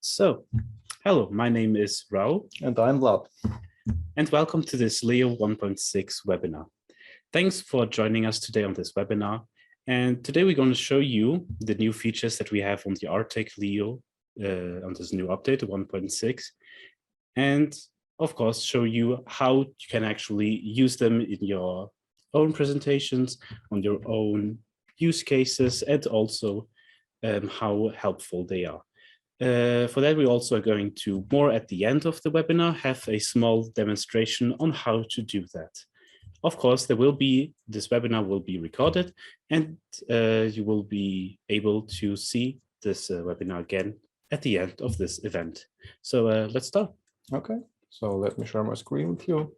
So, hello, my name is Raul. And I'm Vlad. And welcome to this Leo 1.6 webinar. Thanks for joining us today on this webinar. And today we're going to show you the new features that we have on the Artec Leo on this new update 1.6. And of course, show you how you can actually use them in your own presentations, on your own use cases, and also how helpful they are. For that, we also are going to, more at the end of the webinar, have a small demonstration on how to do that. Of course, this webinar will be recorded, and you will be able to see this webinar again at the end of this event. So let's start. Okay, so let me share my screen with you.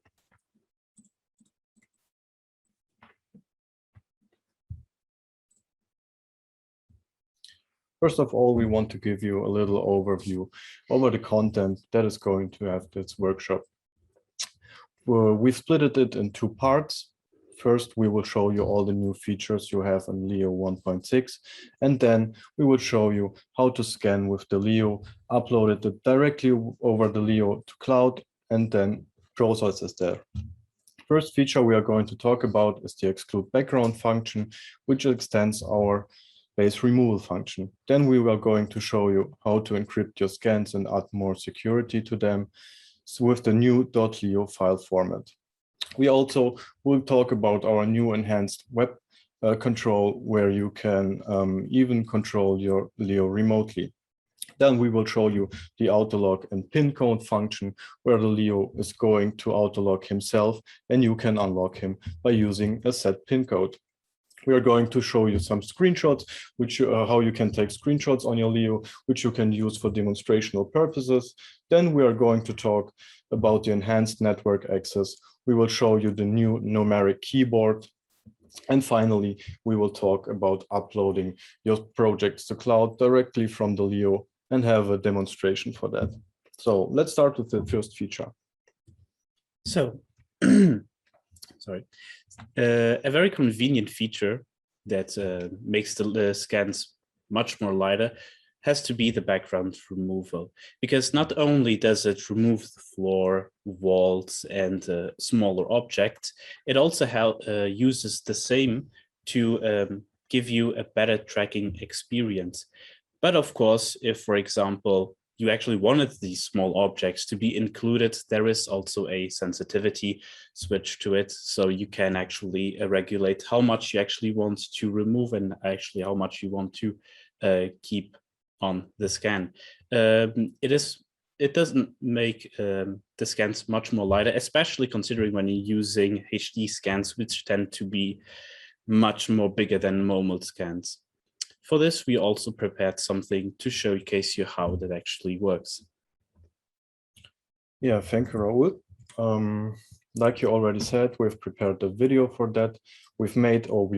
First of all, we want to give you a little overview over the content that is going to have this workshop. We split it in two parts. First, we will show you all the new features you have in Leo 1.6, and then we will show you how to scan with the Leo, upload it directly over the Leo to cloud, and then process it there. First feature we are going to talk about is the Exclude Background function, which extends our base removal function. Then we are going to show you how to encrypt your scans and add more security to them with the new .leo file format. We also will talk about our new enhanced web control, where you can even control your Leo remotely. Then we will show you the autolog and pin code function, where the Leo is going to autolog himself and you can unlock him by using a set pin code. We are going to show you some screenshots, how you can take screenshots on your Leo, which you can use for demonstrational purposes. Then we are going to talk about the enhanced network access. We will show you the new numeric keyboard. And finally, we will talk about uploading your projects to cloud directly from the Leo and have a demonstration for that. So let's start with the first feature. So, sorry. A very convenient feature that makes the scans much more lighter has to be the background removal, because not only does it remove the floor, walls, and smaller objects, it also uses the same to give you a better tracking experience. But of course, if, for example, you actually wanted these small objects to be included, there is also a sensitivity switch to it. So you can actually regulate how much you actually want to remove and actually how much you want to keep on the scan. It doesn't make the scans much more lighter, especially considering when you're using HD scans, which tend to be much more bigger than normal scans. For this, we also prepared something to showcase you how that actually works. Yeah, thank you, Raul. Like you already said, we've prepared a video for that. We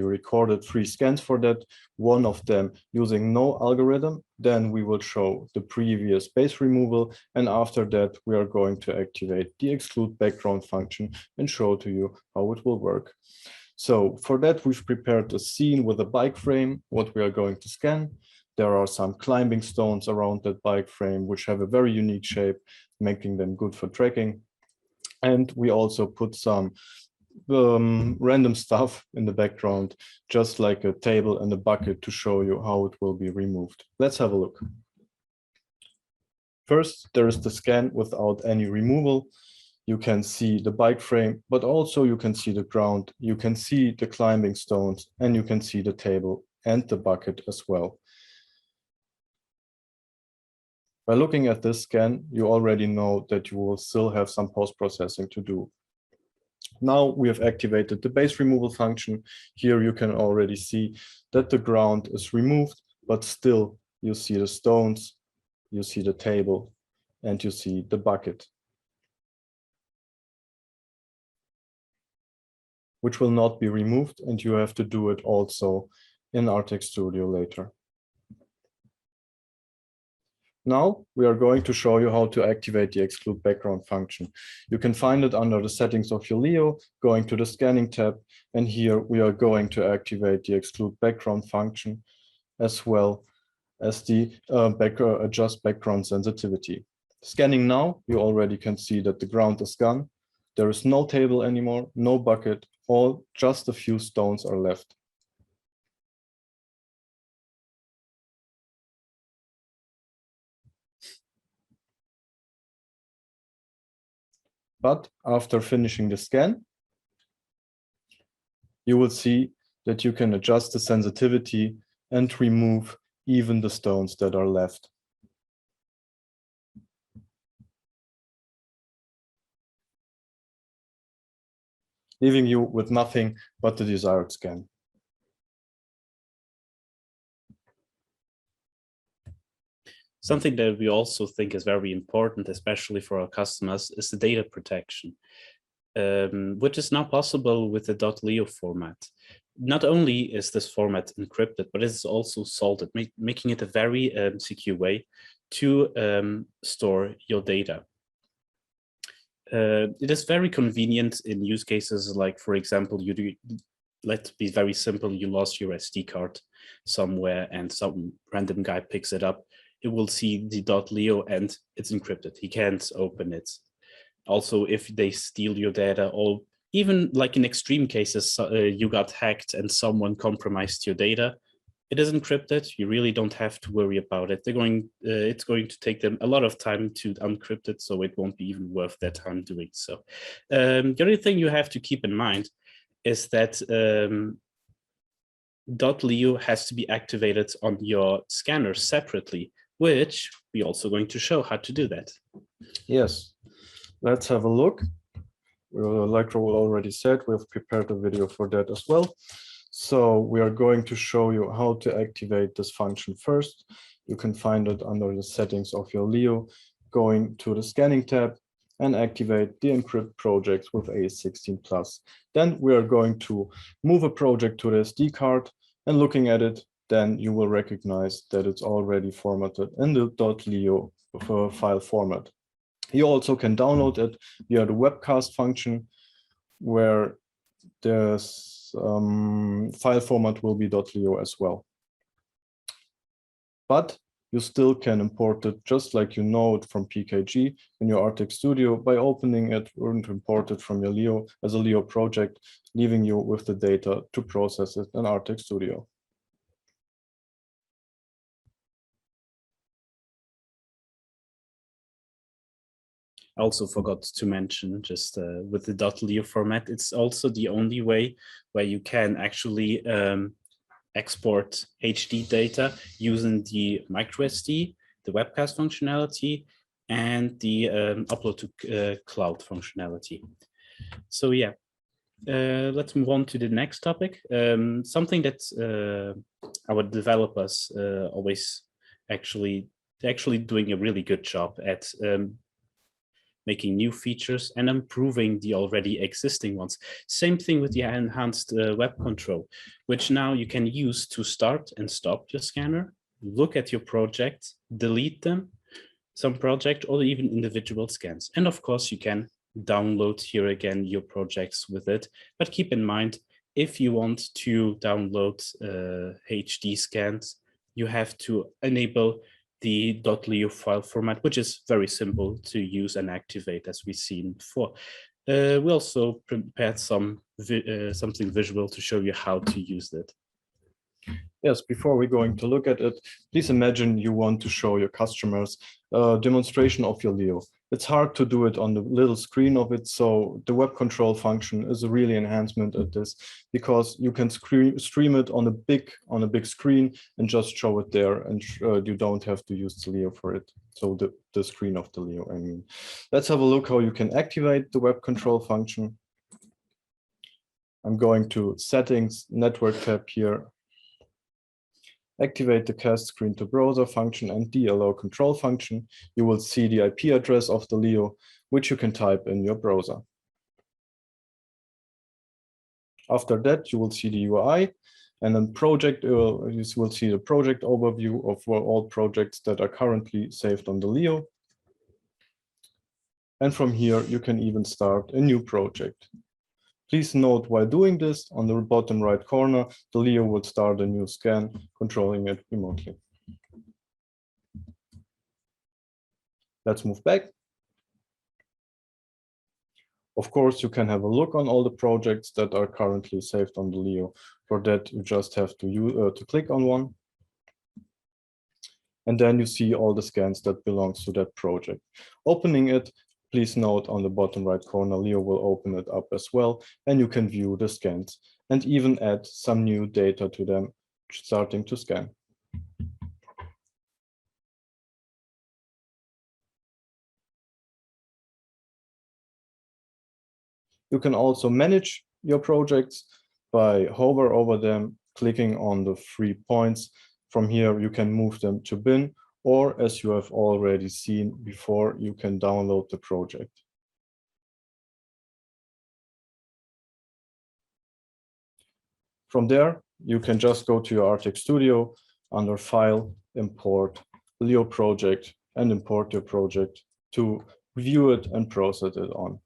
recorded 3 scans for that, one of them using no algorithm. Then we will show the previous base removal. And after that, we are going to activate the exclude background function and show to you how it will work. So for that, we've prepared a scene with a bike frame, what we are going to scan. There are some climbing stones around that bike frame, which have a very unique shape, making them good for tracking. And we also put some random stuff in the background, just like a table and a bucket, to show you how it will be removed. Let's have a look. First, there is the scan without any removal. You can see the bike frame, but also you can see the ground, you can see the climbing stones, and you can see the table and the bucket as well. By looking at this scan, you already know that you will still have some post-processing to do. Now we have activated the base removal function. Here you can already see that the ground is removed, but still you see the stones, you see the table, and you see the bucket, which will not be removed, and you have to do it also in Artec Studio later. Now we are going to show you how to activate the exclude background function. You can find it under the settings of your Leo, going to the scanning tab, and here we are going to activate the exclude background function as well as the adjust background sensitivity. Scanning now, you already can see that the ground is gone. There is no table anymore, no bucket, just a few stones are left. But after finishing the scan, you will see that you can adjust the sensitivity and remove even the stones that are left. Leaving you with nothing but the desired scan. Something that we also think is very important, especially for our customers, is the data protection, which is now possible with the .leo format. Not only is this format encrypted, but it's also salted, making it a very secure way to store your data. It is very convenient in use cases like, for example, let's be very simple, you lost your SD card somewhere and some random guy picks it up. It will see the .leo and it's encrypted. He can't open it. Also, if they steal your data, or even like in extreme cases, you got hacked and someone compromised your data, it is encrypted. You really don't have to worry about it. It's going to take them a lot of time to uncrypt it, so it won't be even worth their time doing so. The only thing you have to keep in mind is that .leo has to be activated on your scanner separately, which we're also going to show how to do that. Yes, let's have a look. Like Raoul already said, we've prepared a video for that as well. So we are going to show you how to activate this function first. You can find it under the settings of your Leo, going to the scanning tab and activate the encrypt projects with AES16+. Then we are going to move a project to the SD card, and looking at it, then you will recognize that it's already formatted in the .leo file format. You also can download it via the webcast function, where the file format will be .leo as well. But you still can import it just like you know it from PKG in your Artec Studio by opening it and import it from your Leo as a Leo project, leaving you with the data to process it in Artec Studio. I also forgot to mention, just with the .leo format, it's also the only way where you can actually export HD data using the microSD, the webcast functionality, and the upload to cloud functionality. So yeah, let's move on to the next topic. Something that our developers always actually doing a really good job at making new features and improving the already existing ones. Same thing with the enhanced web control, which now you can use to start and stop your scanner, look at your project, delete them, some project or even individual scans. And of course, you can download here again your projects with it. But keep in mind, if you want to download HD scans, you have to enable the .leo file format, which is very simple to use and activate, as we've seen before. We also prepared something visual to show you how to use it. Yes, before we're going to look at it, please imagine you want to show your customers a demonstration of your Leo. It's hard to do it on the little screen of it, so the web control function is a really enhancement at this, because you can stream it on a big screen and just show it there, and you don't have to use the Leo for it. So the screen of the Leo, I mean. Let's have a look how you can activate the web control function. I'm going to Settings, Network tab here. Activate the cast screen to browser function and the allow control function. You will see the IP address of the Leo, which you can type in your browser. After that, you will see the UI, and then project, you will see the project overview of all projects that are currently saved on the Leo. And from here, you can even start a new project. Please note, while doing this, on the bottom right corner, the Leo will start a new scan, controlling it remotely. Let's move back. Of course, you can have a look on all the projects that are currently saved on the Leo. For that, you just have to click on one. And then you see all the scans that belongs to that project. Opening it, please note on the bottom right corner, Leo will open it up as well, and you can view the scans and even add some new data to them, starting to scan. You can also manage your projects by hover over them, clicking on the 3 points. From here, you can move them to bin, or as you have already seen before, you can download the project. From there, you can just go to your Artec Studio, under File, Import, Leo project, and import your project to view it and process it on.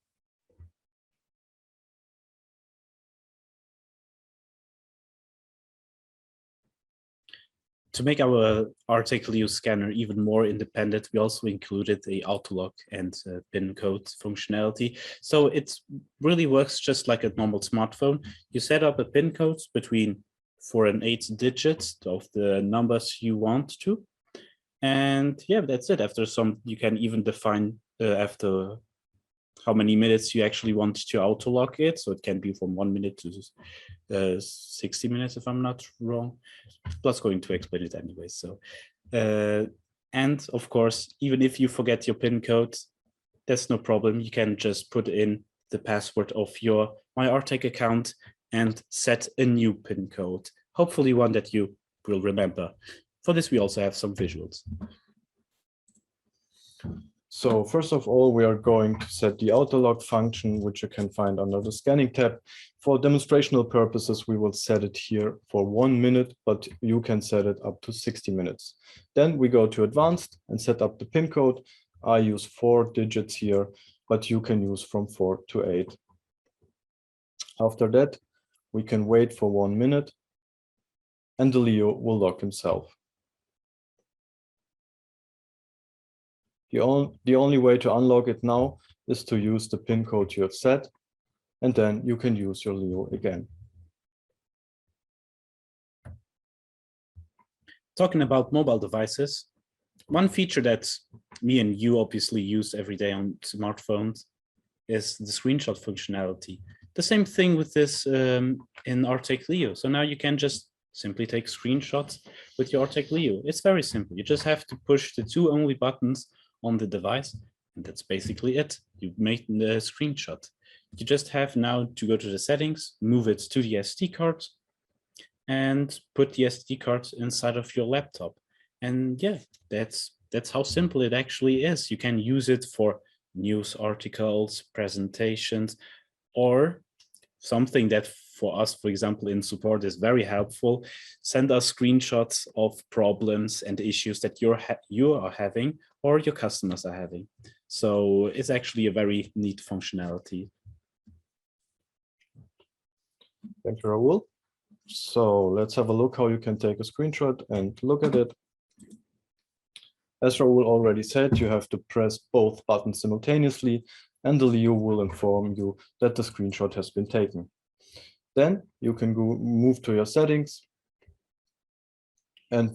To make our Artec Leo scanner even more independent, we also included a autolock and pin code functionality. So it really works just like a normal smartphone. You set up a pin code between 4 and 8 digits of the numbers you want to. And yeah, that's it. After some, you can even define after how many minutes you actually want to autolock it. So it can be from 1 minute to 60 minutes, if I'm not wrong. Plus going to explain it anyway. So, and of course, even if you forget your PIN code, that's no problem. You can just put in the password of your My Artec account and set a new PIN code, hopefully one that you will remember. For this, we also have some visuals. So first of all, we are going to set the autolock function, which you can find under the scanning tab. For demonstrational purposes, we will set it here for 1 minute, but you can set it up to 60 minutes. Then we go to advanced and set up the PIN code. I use 4 digits here, but you can use from 4 to 8. After that, we can wait for 1 minute and the Leo will lock himself. The only way to unlock it now is to use the PIN code you have set, and then you can use your Leo again. Talking about mobile devices, one feature that me and you obviously use every day on smartphones is the screenshot functionality. The same thing with this in Artec Leo. So now you can just simply take screenshots with your Artec Leo. It's very simple. You just have to push the 2 only buttons on the device, and that's basically it. You make the screenshot. You just have now to go to the settings, move it to the SD card, and put the SD card inside of your laptop. And yeah, that's how simple it actually is. You can use it for news articles, presentations, or something that for us, for example, in support is very helpful. Send us screenshots of problems and issues that you are having or your customers are having. So it's actually a very neat functionality. Thank you, Raul. So let's have a look how you can take a screenshot and look at it. As Raul already said, you have to press both buttons simultaneously, and the Leo will inform you that the screenshot has been taken. Then you can move to your settings and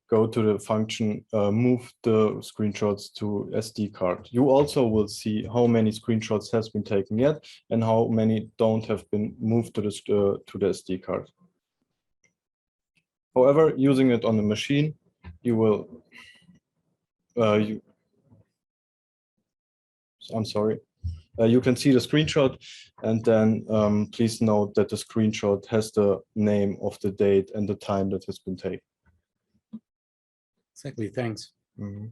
go to the function, move the screenshots to SD card. You also will see how many screenshots has been taken yet and how many don't have been moved to the SD card. However, using it on the machine, you will, I'm sorry. You can see the screenshot, and then please note that the screenshot has the name of the date and the time that has been taken. Exactly, thanks. Mm-hmm.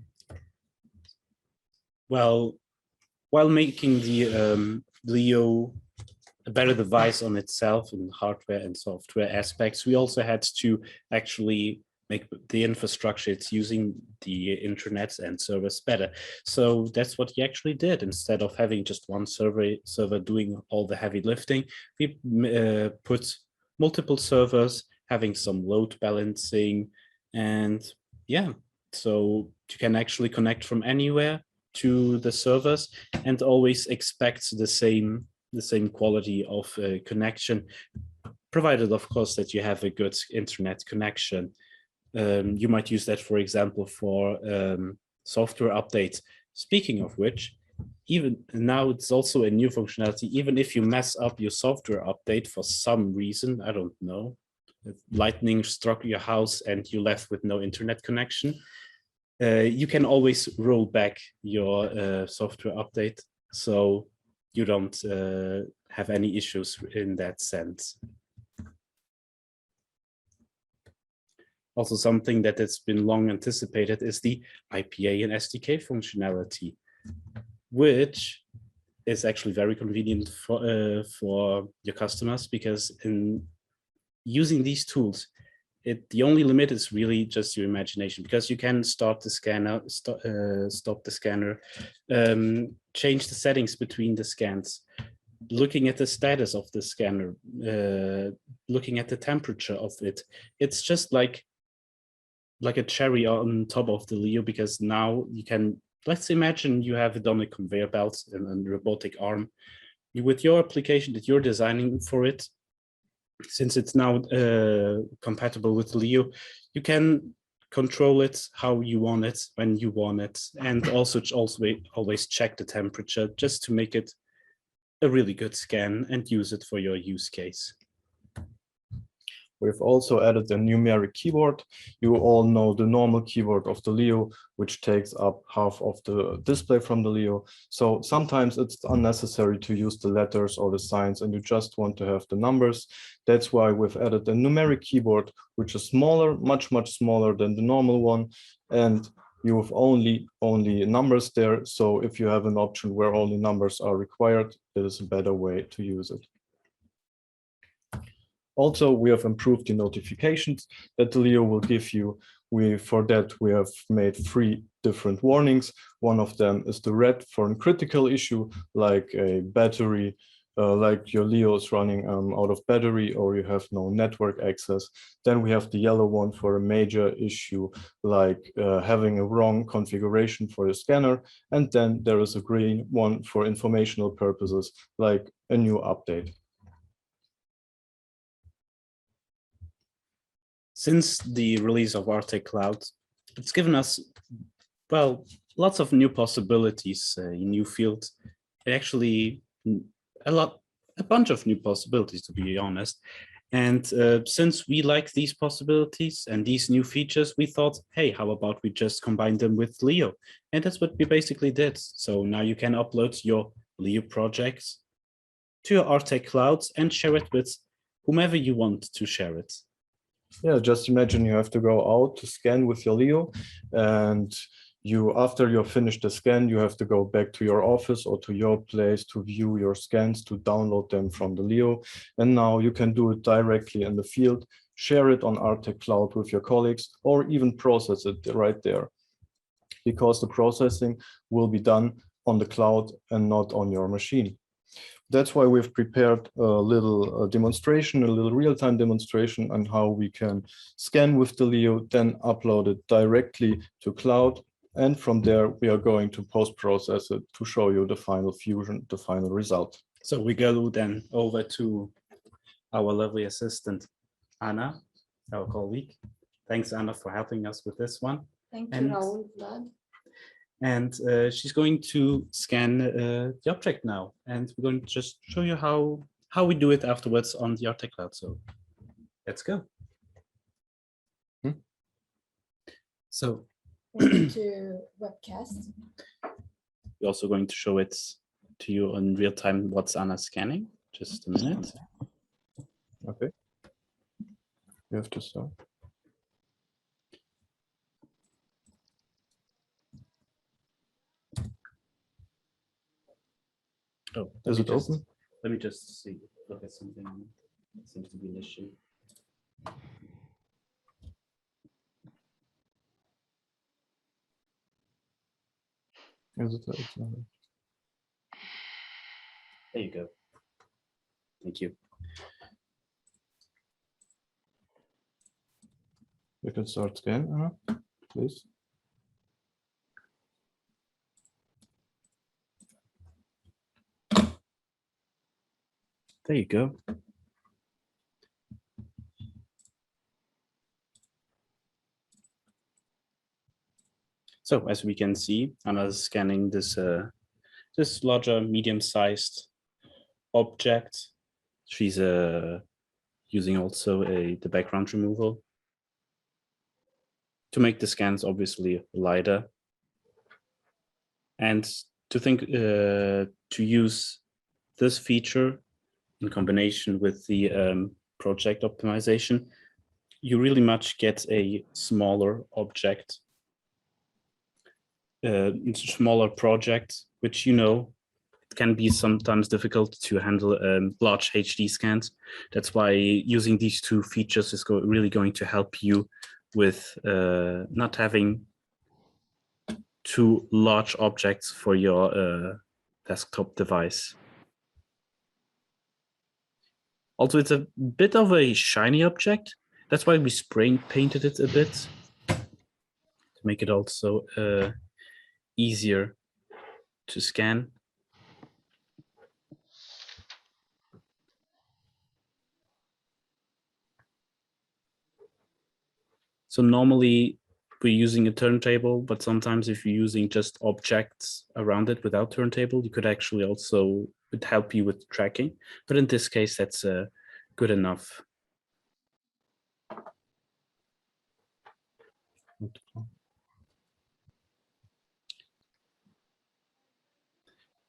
Well, while making the Leo a better device on itself in hardware and software aspects, we also had to actually make the infrastructure it's using, the internet and servers, better. So that's what he actually did. Instead of having just one server doing all the heavy lifting, we put multiple servers having some load balancing, and yeah, so you can actually connect from anywhere to the servers and always expect the same quality of connection, provided, of course, that you have a good internet connection. You might use that, for example, for software updates. Speaking of which, even now it's also a new functionality. Even if you mess up your software update for some reason, I don't know, lightning struck your house and you left with no internet connection, you can always roll back your software update, so you don't have any issues in that sense. Also, something that has been long anticipated is the IPA and SDK functionality, which is actually very convenient for your customers, because in using these tools, the only limit is really just your imagination, because you can start the scanner, stop the scanner, change the settings between the scans, looking at the status of the scanner, looking at the temperature of it. It's just like a cherry on top of the Leo, because now you can, let's imagine you have it on a conveyor belt and a robotic arm. With your application that you're designing for it, since it's now compatible with Leo, you can control it how you want it, when you want it, and also always check the temperature just to make it a really good scan and use it for your use case. We've also added a numeric keyboard. You all know the normal keyboard of the Leo, which takes up half of the display from the Leo. So sometimes it's unnecessary to use the letters or the signs, and you just want to have the numbers. That's why we've added a numeric keyboard, which is smaller, much smaller than the normal one. And you have only numbers there. So if you have an option where only numbers are required, that is a better way to use it. Also, we have improved the notifications that the Leo will give you. For that, we have made 3 different warnings. One of them is the red for a critical issue, like a battery, like your Leo is running out of battery, or you have no network access. Then we have the yellow one for a major issue, like having a wrong configuration for your scanner. And then there is a green one for informational purposes, like a new update. Since the release of Artec Cloud, it's given us, well, lots of new possibilities in new fields. Actually, a bunch of new possibilities, to be honest. And since we like these possibilities and these new features, we thought, hey, how about we just combine them with Leo? And that's what we basically did. So now you can upload your Leo projects to your Artec clouds and share it with whomever you want to share it. Yeah, just imagine you have to go out to scan with your Leo, and after you finish the scan, you have to go back to your office or to your place to view your scans, to download them from the Leo. And now you can do it directly in the field, share it on Artec Cloud with your colleagues, or even process it right there, because the processing will be done on the cloud and not on your machine. That's why we've prepared a little demonstration, a little real-time demonstration on how we can scan with the Leo, then upload it directly to cloud. And from there, we are going to post-process it to show you the final fusion, the final result. So we go then over to our lovely assistant, Anna, our colleague. Thanks, Anna, for helping us with this one. Thank you, Raoul. And she's going to scan the object now, and we're going to just show you how we do it afterwards on the Artec Cloud. So let's go. So to webcast. we're also going to show it to you in real time what's Anna scanning. Just a minute. Okay. You have to start. Oh, is it open? Let me just see. Look at something that seems to be an issue. Is it? It's not. There you go. Thank you. You can start scan, please. There you go. So as we can see, Anna's scanning this this larger, medium-sized object. She's using also the background removal to make the scans obviously lighter, and to use this feature in combination with the project optimization, you really much get a smaller object, smaller project, which, you know, it can be sometimes difficult to handle large HD scans. That's why using these two features is really going to help you with not having two large objects for your desktop device. Also, it's a bit of a shiny object. That's why we spray painted it a bit to make it also easier to scan. So normally we're using a turntable, but sometimes if you're using just objects around it without turntable, you could actually also, it help you with tracking. But in this case, that's good enough.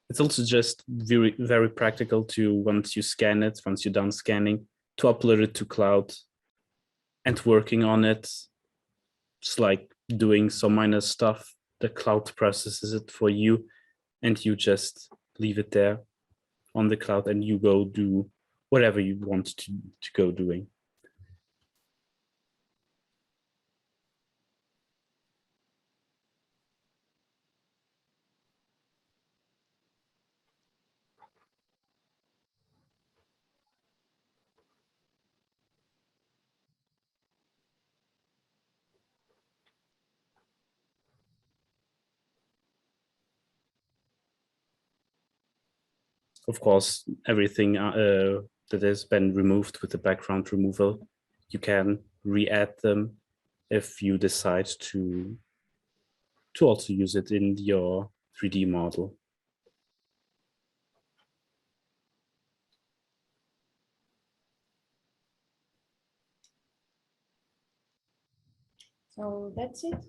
It's also just very, very practical to, once you scan it, once you're done scanning, to upload it to cloud and working on it. It's like doing some minor stuff. The cloud processes it for you and you just leave it there on the cloud and you go do whatever you want to go doing. Of course, everything that has been removed with the background removal, you can re-add them if you decide to also use it in your 3D model. So that's it.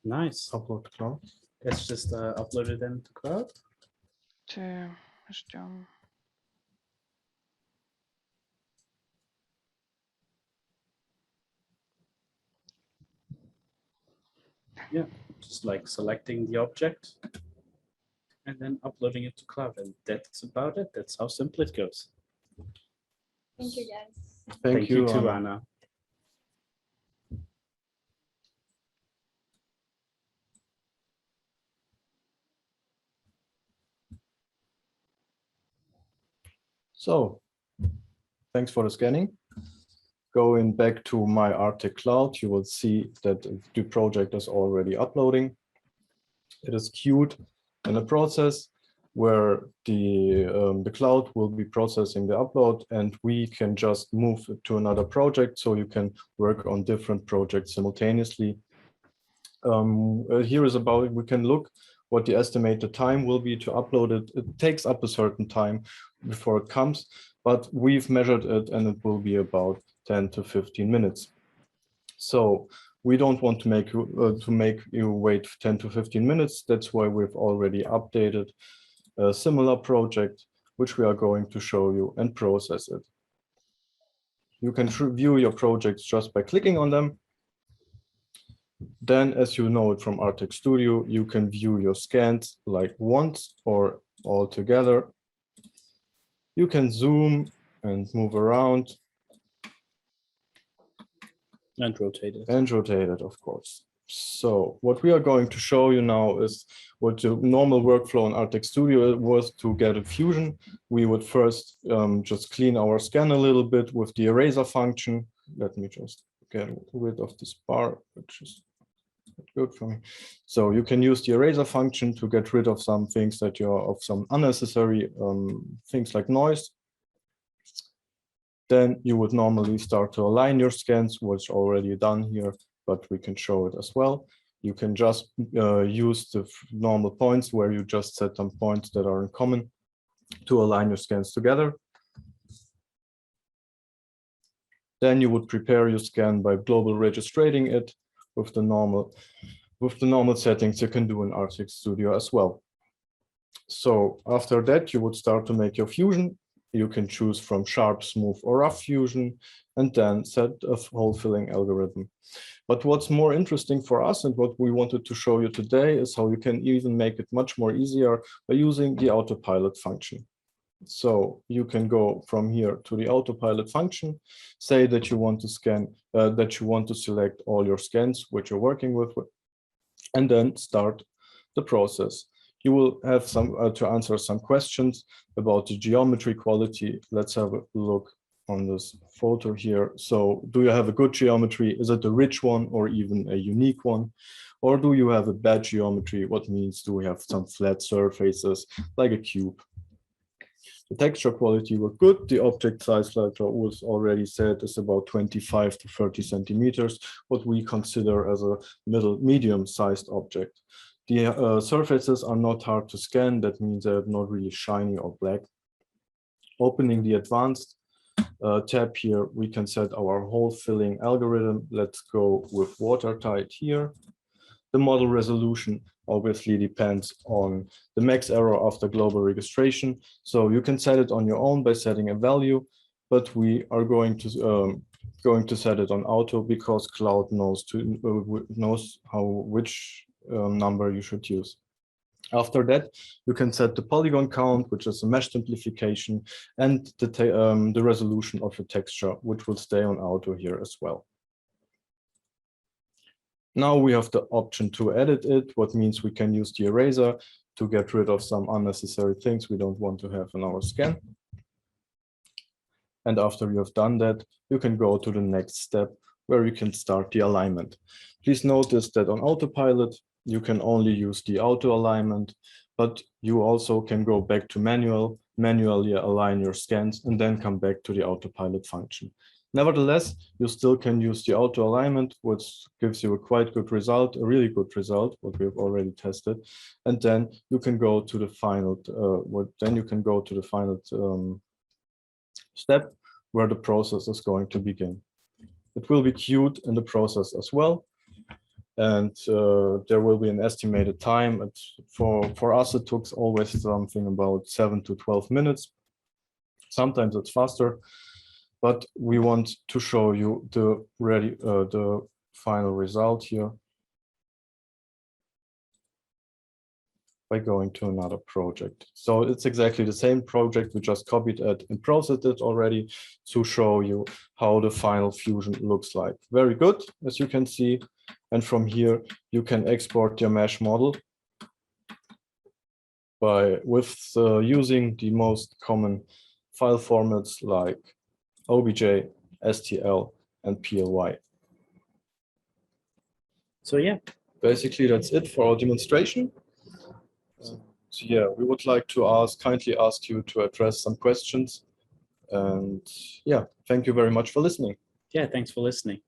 Nice. Upload to cloud. Let's just upload it into cloud. Ждем. Yeah, just like selecting the object and then uploading it to cloud. And that's about it. That's how simple it goes. Thank you, guys. Thank you too, Anna. Anna. So, thanks for the scanning. Going back to my Artec cloud, you will see that the project is already uploading. It is queued in a process where the cloud will be processing the upload, and we can just move to another project, so you can work on different projects simultaneously. Here is about, we can look what the estimated time will be to upload it. It takes up a certain time before it comes, but we've measured it and it will be about 10 to 15 minutes. So we don't want to make you wait 10 to 15 minutes. That's why we've already updated a similar project, which we are going to show you and process it. You can view your projects just by clicking on them. Then, as you know it from Artec Studio, you can view your scans like once or all together. You can zoom and move around. And rotate it. And rotate it, of course. So what we are going to show you now is what the normal workflow in Artec Studio was to get a fusion. We would first just clean our scan a little bit with the eraser function. Let me just get rid of this bar, which is Good for me. So you can use the eraser function to get rid of some things of some unnecessary things like noise. Then you would normally start to align your scans, which already done here, but we can show it as well. You can just use the normal points where you just set some points that are in common to align your scans together. Then you would prepare your scan by global registrating it with the normal settings you can do in Artec Studio as well. So after that, you would start to make your fusion. You can choose from sharp, smooth, or rough fusion, and then set a hole filling algorithm. But what's more interesting for us and what we wanted to show you today is how you can even make it much more easier by using the autopilot function. So you can go from here to the autopilot function, say that you want to scan, that you want to select all your scans which you're working with, and then start the process. You will have some to answer some questions about the geometry quality. Let's have a look on this photo here. So do you have a good geometry? Is it a rich one or even a unique one? Or do you have a bad geometry? What means do we have some flat surfaces like a cube? The texture quality was good. The object size, like was already said, is about 25 to 30 centimeters, what we consider as a medium-sized object. The surfaces are not hard to scan. That means they're not really shiny or black. Opening the advanced tab here, we can set our hole filling algorithm. Let's go with watertight here. The model resolution obviously depends on the max error after global registration. So you can set it on your own by setting a value, but we are going to set it on auto because Cloud knows which number you should use. After that, you can set the polygon count, which is a mesh simplification, and the resolution of your texture, which will stay on auto here as well. Now we have the option to edit it, what means we can use the eraser to get rid of some unnecessary things we don't want to have in our scan. And after you have done that, you can go to the next step where you can start the alignment. Please notice that on autopilot, you can only use the auto alignment, but you also can go back to manually align your scans and then come back to the autopilot function. Nevertheless, you still can use the auto alignment, which gives you a quite good result, a really good result, what we have already tested. And then you can go to the final, step where the process is going to begin. It will be queued in the process as well. And there will be an estimated time. For us, it took always something about 7 to 12 minutes. Sometimes it's faster. But we want to show you the final result here by going to another project. So it's exactly the same project. We just copied it and processed it already to show you how the final fusion looks like. Very good, as you can see. And from here, you can export your mesh model using the most common file formats like OBJ, STL, and PLY. So yeah, basically that's it for our demonstration. So yeah, we would like to kindly ask you to address some questions. And yeah, thank you very much for listening. yeah, thanks for listening.